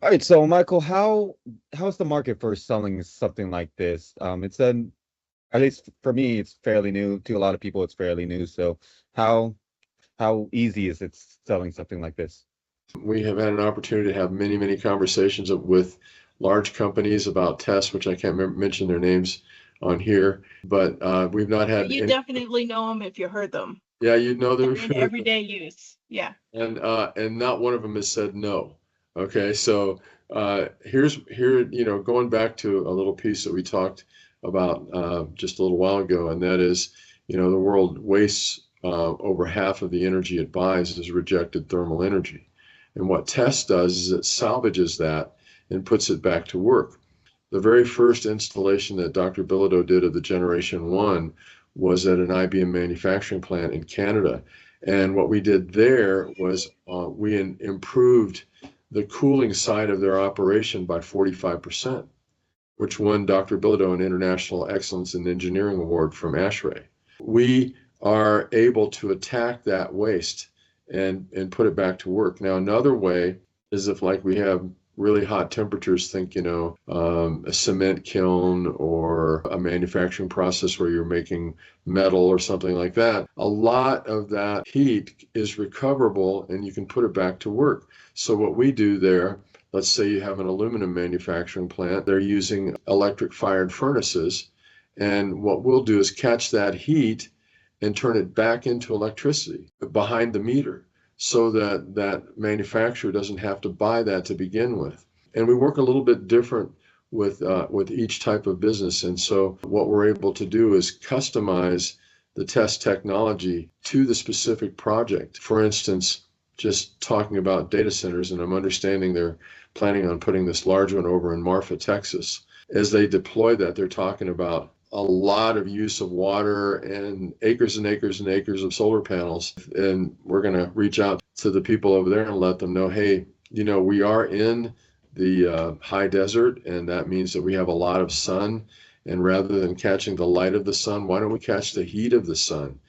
All right, so Michael, how's the market for selling something like this? It's at least for me, it's fairly new. To a lot of people, it's fairly new. So how how easy is it selling something like this? We have had an opportunity to have many, many conversations with large companies about tests, which I can't mention their names on here, but we've not But had you any. definitely know them if you heard them. Yeah, you know They're them, in everyday use. Yeah. and not one of them has said no. Okay, so going back to a little piece that we talked about just a little while ago, and that is, the world wastes over half of the energy it buys as rejected thermal energy. And what TESS does is it salvages that and puts it back to work. The very first installation that Dr. Bilodeau did of the Generation 1 was at an IBM manufacturing plant in Canada. And what we did there was we improved the cooling side of their operation by 45%, which won Dr. Bilodeau an International Excellence in Engineering Award from ASHRAE. We are able to attack that waste and put it back to work. Now, another way is if like we have really hot temperatures, think, a cement kiln or a manufacturing process where you're making metal or something like that. A lot of that heat is recoverable and you can put it back to work. So what we do there, let's say you have an aluminum manufacturing plant, they're using electric fired furnaces. And what we'll do is catch that heat and turn it back into electricity behind the meter so that that manufacturer doesn't have to buy that to begin with. And we work a little bit different with each type of business. And so what we're able to do is customize the test technology to the specific project. For instance, just talking about data centers, and I'm understanding they're planning on putting this large one over in Marfa, Texas. As they deploy that, they're talking about a lot of use of water and acres and acres and acres of solar panels. And we're going to reach out to the people over there and let them know, hey, we are in the high desert, and that means that we have a lot of sun. And rather than catching the light of the sun, why don't we catch the heat of the sun?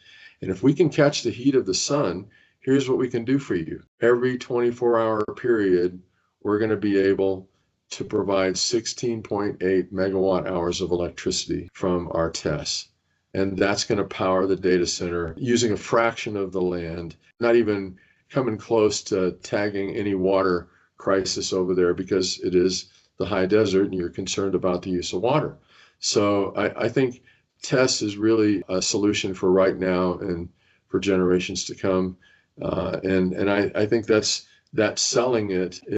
And if we can catch the heat of the sun, here's what we can do for you. Every 24-hour period, we're going to be able to provide 16.8 megawatt hours of electricity from our tests. And that's going to power the data center using a fraction of the land, not even coming close to tagging any water crisis over there because it is the high desert and you're concerned about the use of water. So I think TESS is really a solution for right now and for generations to come. And I think that selling it